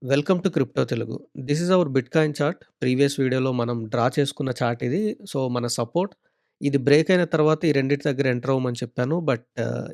Welcome to crypto Telugu. This is our bitcoin chart. Previous వీడియోలో మనం draw చేసుకున్న chart ఇది. సో, మన సపోర్ట్ ఇది బ్రేక్ అయిన తర్వాత ఈ రెండిటి దగ్గర ఎంటర్ అవ్వమని చెప్పాను. బట్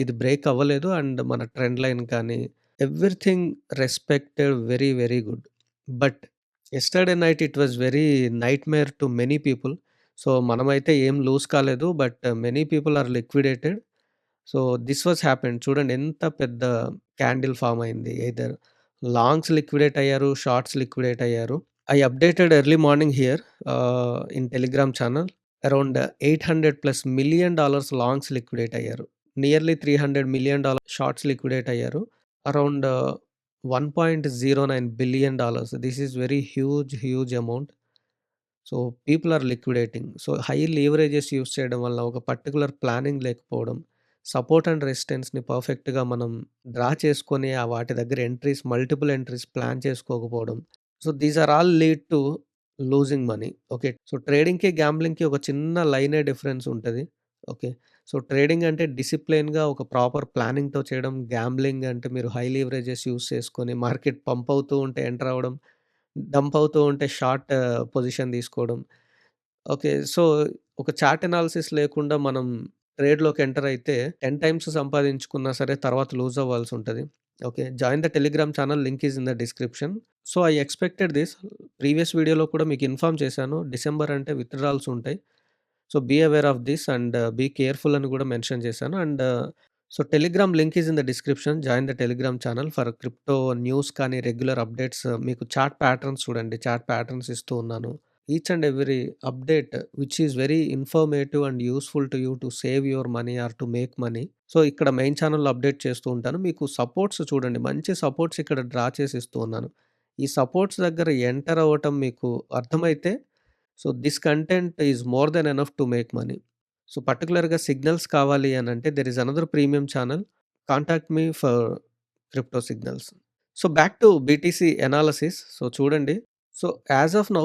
ఇది బ్రేక్ అవ్వలేదు. అండ్ మన ట్రెండ్ లైన్ కానీ everything respected very, very good. But yesterday night it was very nightmare to many people. So, మనమైతే ఏం లూజ్ కాలేదు. But many people are liquidated. So, this was happened. చూడండి ఎంత పెద్ద క్యాండిల్ ఫార్మ్ అయింది. Either longs liquidate అయ్యారు, shorts liquidate అయ్యారు. I updated early morning here in Telegram channel. Around $800+ million longs liquidate అయ్యారు. నియర్లీ $300 మిలియన్ షార్ట్స్ లిక్విడేట్ అయ్యారు. Around $1.09 billion. This is very huge, huge amount. So, people are liquidating. So, high leverages use చేయడం వల్ల ఒక particular planning లేకపోవడం, support and రెసిస్టెన్స్‌ని పర్ఫెక్ట్‌గా మనం draw చేసుకొని వాటి దగ్గర మల్టిపుల్ ఎంట్రీస్ ప్లాన్ చేసుకోకపోవడం. So, these are all lead to losing money. Okay. So, ట్రేడింగ్‌కి, గ్యాంబ్లింగ్‌కి ఒక చిన్న లైనే డిఫరెన్స్ ఉంటది. ఓకే. సో, ట్రేడింగ్ అంటే డిసిప్లిన్‌గా ఒక ప్రాపర్ ప్లానింగ్‌తో చేయడం. గ్యాంబ్లింగ్ అంటే మీరు హై లీవరేజెస్ యూజ్ చేసుకొని మార్కెట్ పంప్ అవుతూ ఉంటే ఎంటర్ అవ్వడం. డంప్ అవుతూ ఉంటే షార్ట్ పొజిషన్ తీసుకోవడం. ఓకే. సో, ఒక చార్ట్ అనాలిసిస్ లేకుండా మనం ట్రేడ్‌లోకి ఎంటర్ అయితే 10 టైమ్స్ సంపాదించుకున్నా సరే తర్వాత లూజ్ అవ్వాల్సుంటది. Okay. Join the Telegram channel link is in the description. So, I expected this. Previous వీడియోలో కూడా మీకు ఇన్ఫార్మ్ చేశాను. డిసెంబర్ అంటే విత్‌డ్రాయల్స్ ఉంటాయి. So, be aware of this and be careful అని కూడా మెన్షన్ చేశాను. And so, Telegram link is in the description. Join the Telegram channel for crypto news కానీ, రెగ్యులర్ అప్డేట్స్ మీకు చార్ట్ ప్యాటర్న్స్ చూడండి. Chart patterns ఇస్తూ ఉన్నాను. Each and every update which is very informative and useful to you to save your money are to make money. So, ఇక్కడ main ఛానెల్‌లో update చేస్తూ ఉంటాను. మీకు సపోర్ట్స్ చూడండి. మంచి సపోర్ట్స్ ఇక్కడ డ్రా చేసి ఇస్తూ ఉన్నాను. ఈ సపోర్ట్స్ దగ్గర ఎంటర్ అవ్వటం మీకు అర్థమైతే so, this content is more than enough to make money. So, పర్టిక్యులర్‌గా సిగ్నల్స్ కావాలి అనంటే there is another premium channel. Contact me for crypto signals. So, back to BTC analysis. So, చూడండి. సో, యాస్ ఆఫ్ నౌ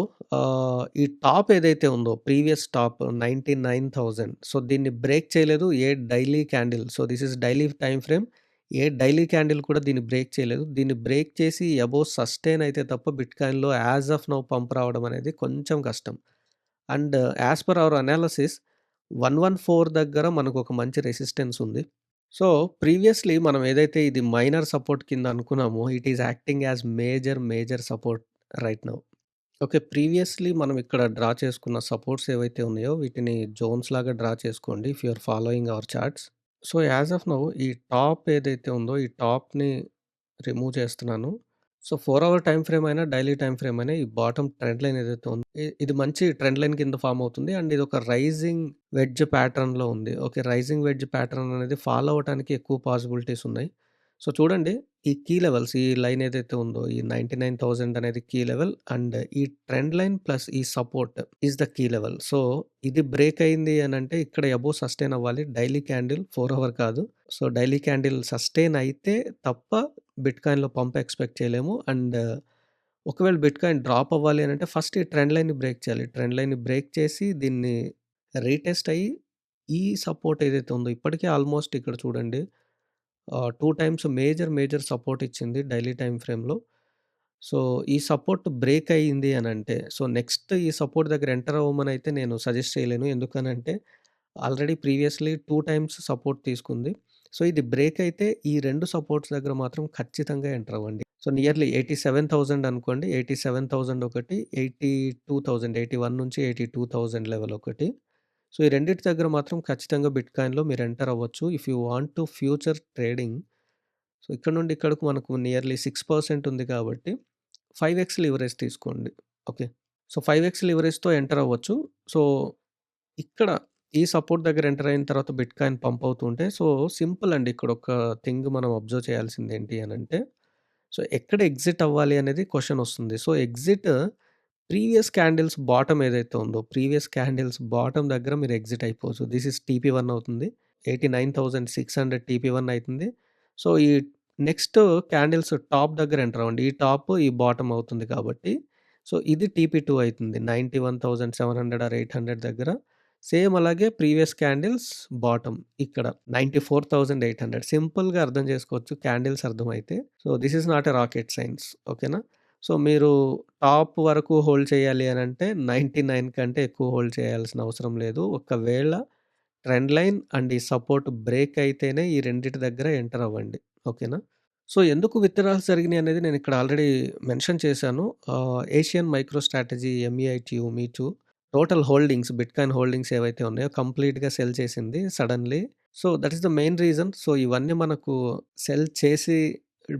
ఈ top ఏదైతే ఉందో previous top 99,000. So, దీన్ని break చేయలేదు a daily candle. So, this is daily time frame. A daily candle కూడా దీన్ని break చేయలేదు. దీన్ని బ్రేక్ చేసి అబోవ్ సస్టైన్ అయితే తప్ప బిట్‌కాయిన్‌లో యాస్ ఆఫ్ నౌ పంప్ రావడం అనేది కొంచెం కష్టం. And as per our analysis 114 దగ్గర మనకొక మంచి రెసిస్టెన్స్ ఉంది. సో, ప్రీవియస్‌లీ మనం ఏదైతే ఇది మైనర్ సపోర్ట్ కింద అనుకున్నామో it is acting as major, major support right now. Okay. Previously మనం ఇక్కడ డ్రా చేసుకున్న సపోర్ట్స్ ఏవైతే ఉన్నాయో వీటిని జోన్స్ లాగా డ్రా చేసుకోండి if you are following our charts. So, as of now ఈ టాప్ ఏదైతే ఉందో ఈ టాప్‌ని రిమూవ్ చేస్తున్నాను. సో, 4 అవర్ టైమ్ ఫ్రేమ్ అయినా, డైలీ టైమ్ ఫ్రేమ్ అయినా ఈ బాటమ్ ట్రెండ్ లైన్ ఏదైతే ఉందో ఇది మంచి ట్రెండ్ లైన్ కింద ఫార్మ్ అవుతుంది. అండ్ ఇది ఒక రైజింగ్ వెడ్జ్ ప్యాటర్న్‌లో ఉంది. ఓకే. రైజింగ్ వెడ్జ్ ప్యాటర్న్ అనేది ఫాలో అవ్వటానికి ఎక్కువ పాసిబిలిటీస్ ఉన్నాయి. సో, చూడండి ఈ కీ లెవెల్స్ ఈ లైన్ ఏదైతే ఉందో ఈ 99,000 అనేది కీ లెవెల్ అండ్ ఈ ట్రెండ్ లైన్ ప్లస్ ఈ support is the key level. So, ఇది బ్రేక్ అయింది అనంటే ఇక్కడ అబోవ్ సస్టైన్ అవ్వాలి. డైలీ క్యాండిల్ 4 అవర్ కాదు. సో, డైలీ క్యాండిల్ సస్టైన్ అయితే తప్ప బిట్‌కాయిన్‌లో పంప్ ఎక్స్‌పెక్ట్ చేయలేము. అండ్ ఒకవేళ బిట్‌కాయిన్ డ్రాప్ అవ్వాలి అనంటే ఫస్ట్ ఈ ట్రెండ్ లైన్‌ని బ్రేక్ చేయాలి. ట్రెండ్ లైన్‌ని బ్రేక్ చేసి దీన్ని రీటెస్ట్ అయ్యి ఈ సపోర్ట్ ఏదైతే ఉందో ఇప్పటికే ఆల్మోస్ట్ ఇక్కడ చూడండి 2 టైమ్స్ మేజర్, మేజర్ సపోర్ట్ ఇచ్చింది డైలీ టైమ్ ఫ్రేమ్‌లో. సో, ఈ సపోర్ట్ బ్రేక్ అయింది అనంటే సో, నెక్స్ట్ ఈ సపోర్ట్ దగ్గర ఎంటర్ అవ్వమనైతే నేను సజెస్ట్ చేయలేను. ఎందుకనంటే ఆల్రెడీ ప్రీవియస్‌లీ 2 టైమ్స్ సపోర్ట్ తీసుకుంది. సో, ఇది బ్రేక్ అయితే ఈ 2 సపోర్ట్స్ దగ్గర మాత్రం ఖచ్చితంగా ఎంటర్ అవ్వండి. సో, నియర్లీ 87,000 అనుకోండి. 87,000 ఒకటి, 82,000 81 నుంచి 82,000 లెవెల్ ఒకటి. సో, ఈ రెండిటి దగ్గర మాత్రం ఖచ్చితంగా బిట్‌కాయిన్‌లో మీరు ఎంటర్ అవ్వచ్చు. If you want to future trading so, ఇక్కడ నుండి ఇక్కడకు మనకు నియర్లీ 6% ఉంది కాబట్టి 5x లివరేజ్ తీసుకోండి. ఓకే. సో, 5x లివరేజ్‌తో ఎంటర్ అవ్వచ్చు. సో, ఇక్కడ ఈ సపోర్ట్ దగ్గర ఎంటర్ అయిన తర్వాత బిట్‌కాయిన్ పంప్ అవుతుంటే సో, సింపుల్ అండి. ఇక్కడ ఒక థింగ్ మనం అబ్జర్వ్ చేయాల్సింది ఏంటి అనంటే, సో, ఎక్కడ ఎగ్జిట్ అవ్వాలి అనేది క్వెషన్ వస్తుంది. So, exit previous candles bottom ఏదైతే ఉందో, ప్రీవియస్ క్యాండిల్స్ బాటమ్ దగ్గర మీరు ఎగ్జిట్ అయిపోవచ్చు. దిస్ ఈస్ టీపీ1 అవుతుంది. 89,600 టీపీ1 అయితుంది. సో, ఈ నెక్స్ట్ క్యాండిల్స్ టాప్ దగ్గర ఎంటర్ అవ్వండి. ఈ టాప్, ఈ బాటమ్ అవుతుంది కాబట్టి, సో, ఇది టీపీ2 అయితుంది. 91,700 ఆర్ 800 దగ్గర. సేమ్ అలాగే ప్రీవియస్ క్యాండిల్స్ బాటమ్ ఇక్కడ 94,800 సింపుల్‌గా అర్థం చేసుకోవచ్చు క్యాండిల్స్ అర్థమైతే. So, this is not a rocket science ఓకేనా? సో, మీరు టాప్ వరకు హోల్డ్ చేయాలి అనంటే 99 కంటే ఎక్కువ హోల్డ్ చేయాల్సిన అవసరం లేదు. ఒకవేళ ట్రెండ్ లైన్ అండ్ ఈ సపోర్ట్ బ్రేక్ అయితేనే ఈ రెండిటి దగ్గర ఎంటర్ అవ్వండి. ఓకేనా? సో, ఎందుకు విత్‌డ్రాల్స్ జరిగినాయనేది నేనిక్కడ ఆల్రెడీ మెన్షన్ చేశాను. Asian micro strategy, MEITU, Meitu total holdings, bitcoin holdings ఏవైతే ఉన్నాయో కంప్లీట్‌గా సెల్ చేసింది suddenly. So, that is the main reason. So, ఇవన్నీ మనకు సెల్ చేసి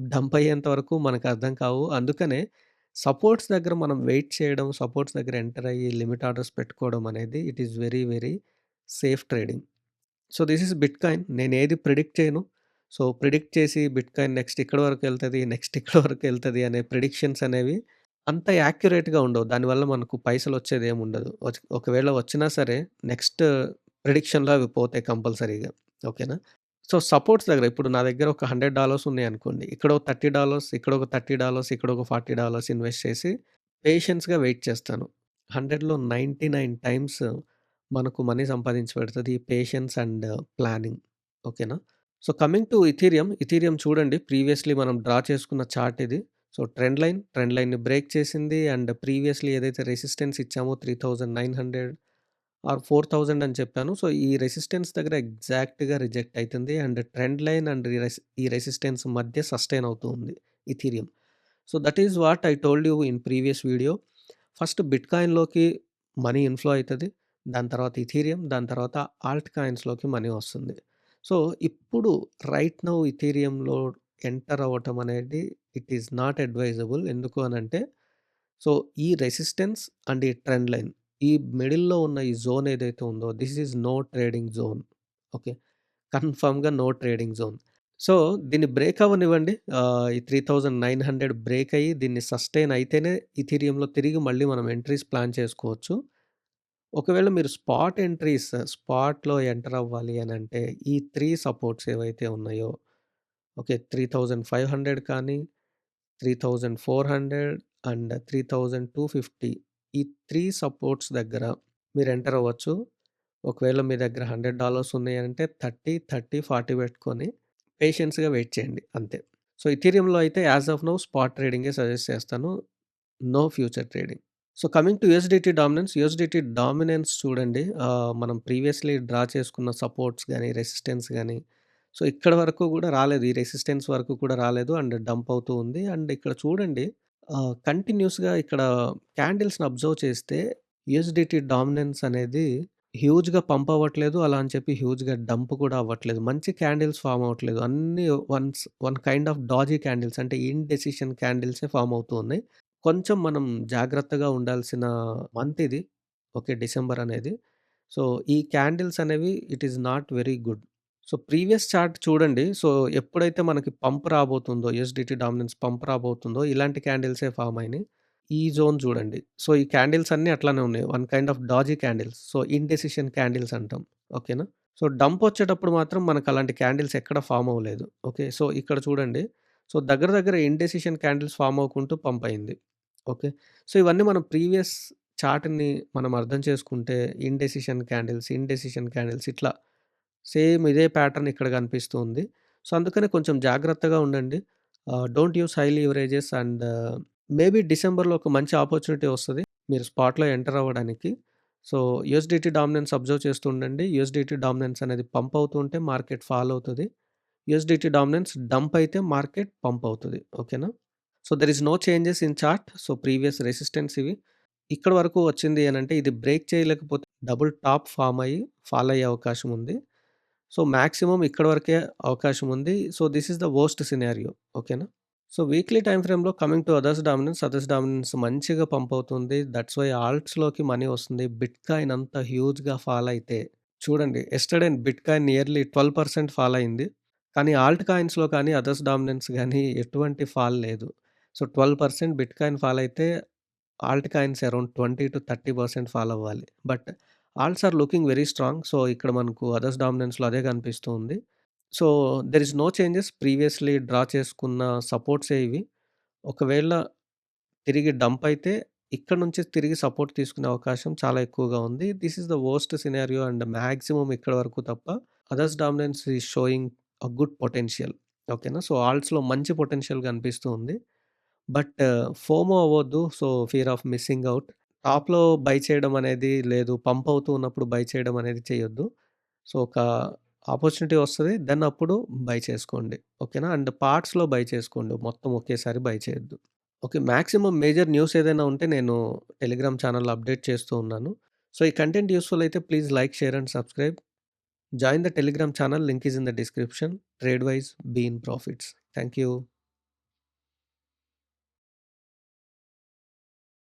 డంప్ అయ్యేంత వరకు మనకర్థం కావు. అందుకనే సపోర్ట్స్ దగ్గర మనం వెయిట్ చేయడం, సపోర్ట్స్ దగ్గర ఎంటర్ అయ్యి లిమిట్ ఆర్డర్స్ పెట్టుకోవడం అనేది it is very, very safe trading. So, this is bitcoin. నేనేది ప్రిడిక్ట్ చేయను. సో, ప్రిడిక్ట్ చేసి బిట్‌కాయిన్ నెక్స్ట్ ఇక్కడి వరకెళ్తది, నెక్స్ట్ ఇక్కడి వరకెళ్తది అనే ప్రిడిక్షన్స్ అనేవి అంత యాక్యురేట్‌గా ఉండవు. దానివల్ల మనకు పైసలొచ్చేదేముండదు. ఒకవేళ వచ్చినా సరే నెక్స్ట్ ప్రిడిక్షన్‌లో అవి పోతాయి కంపల్సరీగా. ఓకేనా? సో, సపోర్ట్స్ దగ్గర ఇప్పుడు నా దగ్గర ఒక $100 ఉన్నాయనుకోండి. ఇక్కడో $30, ఇక్కడొక $30, ఇక్కడొక $40 ఇన్వెస్ట్ చేసి పేషెన్స్‌గా వెయిట్ చేస్తాను. 100లో 99 టైమ్స్ మనకు మనీ సంపాదించి పెడతది పేషెన్స్ అండ్ ప్లానింగ్. ఓకేనా? So, coming to Ethereum. Ethereum చూడండి ప్రీవియస్‌లీ మనం డ్రా చేసుకున్న చార్ట్ ఇది. సో, ట్రెండ్ లైన్‌ని బ్రేక్ చేసింది అండ్ ప్రీవియస్‌లీ ఏదైతే రెసిస్టెన్స్ ఇచ్చామో 3900 ఆర్ 4000 అని చెప్పాను. సో, ఈ రెసిస్టెన్స్ దగ్గర ఎగ్జాక్ట్‌గా రిజెక్ట్ అయితుంది. అండ్ ట్రెండ్ లైన్ అండ్ ఈ రెసిస్టెన్స్ మధ్య సస్టైన్ అవుతూ ఉంది Ethereum. So, that is what I told you in previous video. First బిట్‌కాయిన్‌లోకి మనీ ఇన్‌ఫ్లో అయితది. దాని తర్వాత ఇథీరియం, దాని తర్వాత ఆల్ట్ కాయిన్స్‌లోకి మనీ వస్తుంది. సో, ఇప్పుడు రైట్ నౌ ఇథీరియంలో ఎంటర్ అవ్వటం అనేది ఇట్ ఈస్ నాట్ అడ్వైజబుల్. ఎందుకు అనంటే, సో, ఈ రెసిస్టెన్స్ అండ్ ఈ ట్రెండ్ లైన్ ఈ మిడిల్‌లో ఉన్న ఈ జోన్ ఏదైతే ఉందో this is no trading zone. Okay. కన్ఫర్మ్‌గా నో ట్రేడింగ్ జోన్. సో, దీన్ని బ్రేక్ అవ్వనివ్వండి. ఈ 3900 బ్రేక్ అయ్యి దీన్ని సస్టైన్ అయితేనే ఇథీరియంలో తిరిగి మళ్ళీ మనం ఎంట్రీస్ ప్లాన్ చేసుకోవచ్చు. ఒకవేళ మీరు స్పాట్‌లో ఎంటర్ అవ్వాలి అనంటే ఈ 3 సపోర్ట్స్ ఏవైతే ఉన్నాయో ఓకే. 3500 కానీ, 3400 అండ్ 3250 ఈ 3 సపోర్ట్స్ దగ్గర మీరు ఎంటర్ అవ్వచ్చు. ఒకవేళ మీ దగ్గర $100 ఉన్నాయంటే 30, 30, 40 పెట్టుకొని పేషెన్స్‌గా వెయిట్ చేయండి అంతే. సో, ఇథీరియంలో అయితే యాస్ ఆఫ్ నౌ స్పాట్ ట్రేడింగే సజెస్ట్ చేస్తాను. No future trading. So, coming to USDT dominance చూడండి. మనం ప్రీవియస్‌లీ డ్రా చేసుకున్న సపోర్ట్స్ గాని, రెసిస్టెన్స్ గాని, సో, ఇక్కడి వరకు గూడా రాలేదు. ఈ రెసిస్టెన్స్ వరకు కూడా రాలేదు అండ్ డంప్ అవుతూ ఉంది. అండ్ ఇక్కడ చూడండి కంటిన్యూస్‌గా ఇక్కడ క్యాండిల్స్‌ని అబ్జర్వ్ చేస్తే యూఎస్‌డిటీ డామినెన్స్ అనేది హ్యూజ్‌గా పంప్ అవ్వట్లేదు. అలా అని చెప్పి హ్యూజ్‌గా డంప్ కూడా అవ్వట్లేదు. మంచి క్యాండిల్స్ ఫార్మ్ అవ్వట్లేదు. అన్నీ one kind of doji candles అంటే ఇండెసిషన్ క్యాండిల్సే ఫార్మ్ అవుతూ ఉన్నాయి. కొంచెం మనం జాగ్రత్తగా ఉండాల్సిన మంత్ ఇది. ఓకే. డిసెంబర్ అనేది. సో, ఈ క్యాండిల్స్ అనేవి it is not very good. So, previous chart చూడండి. సో, ఎప్పుడైతే మనకి పంప్ రాబోతుందో యూఎస్‌డిటీ డామినెన్స్ పంప్ రాబోతుందో ఇలాంటి క్యాండిల్సే ఫార్మ్ అయినాయి. ఈ జోన్ చూడండి. సో, ఈ క్యాండిల్స్ అన్నీ అట్లానే ఉన్నాయి. One kind of doji candles. So, indecision candles అంటాం. ఓకేనా? సో, డంప్ వచ్చేటప్పుడు మాత్రం మనకు అలాంటి క్యాండిల్స్ ఎక్కడ ఫార్మ్ అవ్వలేదు. ఓకే. సో, ఇక్కడ చూడండి. సో, దగ్గర దగ్గర ఇండెసిషన్ క్యాండిల్స్ ఫార్మ్ అవ్వుకుంటూ పంప్ అయింది. ఓకే. సో, ఇవన్నీ మనం ప్రీవియస్ చార్ట్‌ని మనం అర్థం చేసుకుంటే ఇండెసిషన్ క్యాండిల్స్ ఇట్లా సేమ్ ఇదే ప్యాటర్న్ ఇక్కడ కనిపిస్తూ ఉంది. సో, అందుకనే కొంచెం జాగ్రత్తగా ఉండండి. Don't use high leverages and maybe డిసెంబర్‌లో ఒక మంచి ఆపర్చునిటీ వస్తది. మీరు స్పాట్‌లో ఎంటర్ అవ్వడానికి. సో, యూఎస్‌డిటీ డామినెన్స్ అబ్జర్వ్ చేస్తూ ఉండండి. యూఎస్‌డిటీ డామినెన్స్ అనేది పంప్ అవుతూ ఉంటే మార్కెట్ ఫాల్ అవుతది. యూఎస్‌డిటీ డామినెన్స్ డంప్ అయితే మార్కెట్ పంప్ అవుతది. ఓకేనా? So, there is no changes in chart. So, previous resistance ఇవి. ఇక్కడి వరకు వచ్చింది అనంటే ఇది బ్రేక్ చేయలేకపోతే డబుల్ టాప్ ఫార్మ్ అయ్యి ఫాల్ అయ్యే అవకాశం ఉంది. సో, మాక్సిమం ఇక్కడి వరకే అవకాశం ఉంది. So, this is the worst scenario. ఓకేనా? సో, వీక్లీ టైమ్ ఫ్రేమ్‌లో కమింగ్ టు అదర్స్ డామినెన్స్ మంచిగా పంప్ అవుతుంది. దట్స్ వై ఆల్ట్స్‌లోకి మనీ వస్తుంది. బిట్‌కాయిన్ అంత హ్యూజ్‌గా ఫాల్ అయితే చూడండి యెస్టర్‌డే బిట్‌కాయిన్ నియర్లీ 12% ఫాల్ అయింది. కానీ ఆల్ట్ కాయిన్స్‌లో కానీ, అదర్స్ డామినెన్స్ గానీ ఎటువంటి ఫాల్ లేదు. సో, 12% బిట్‌కాయిన్ ఫాల్ అయితే ఆల్ట్ కాయిన్స్ అరౌండ్ 20-30% ఫాల్ అవ్వాలి. But alts are looking very strong. So, ఇక్కడ మనకు అదర్స్ డామినెన్స్‌లో అదే కనిపిస్తూ ఉంది. So, there is no changes. Previously draw చేసుకున్న సపోర్ట్సే ఇవి. ఒకవేళ తిరిగి డంప్ అయితే ఇక్కడ నుంచి తిరిగి సపోర్ట్ తీసుకునే అవకాశం చాలా ఎక్కువగా ఉంది. This is the worst scenario and maximum ఇక్కడి వరకు తప్ప others dominance is showing good potential. ఓకేనా? సో, ఆల్ట్స్‌లో మంచి పొటెన్షియల్ కనిపిస్తూ ఉంది. బట్ ఫోమో అవ్వొద్దు. So, fear of missing out. టాప్‌లో బై చేయడం అనేది లేదు. పంప్ అవుతూ ఉన్నప్పుడు బై చేయడం అనేది చేయొద్దు. సో, ఒక ఆపర్చునిటీ వస్తది. దెన్ అప్పుడు బై చేసుకోండి. ఓకేనా? అండ్ పార్ట్స్‌లో బై చేసుకోండి. మొత్తం ఒకేసారి బై చేయొద్దు. ఓకే. మాక్సిమం మేజర్ న్యూస్ ఏదైనా ఉంటే నేను టెలిగ్రామ్ ఛానెల్‌లో అప్డేట్ చేస్తూ ఉన్నాను. సో, ఈ కంటెంట్ యూజ్‌ఫుల్ అయితే please like, share and subscribe. Join the Telegram channel. Link is in the description. Tradewise be in profits. Thank you.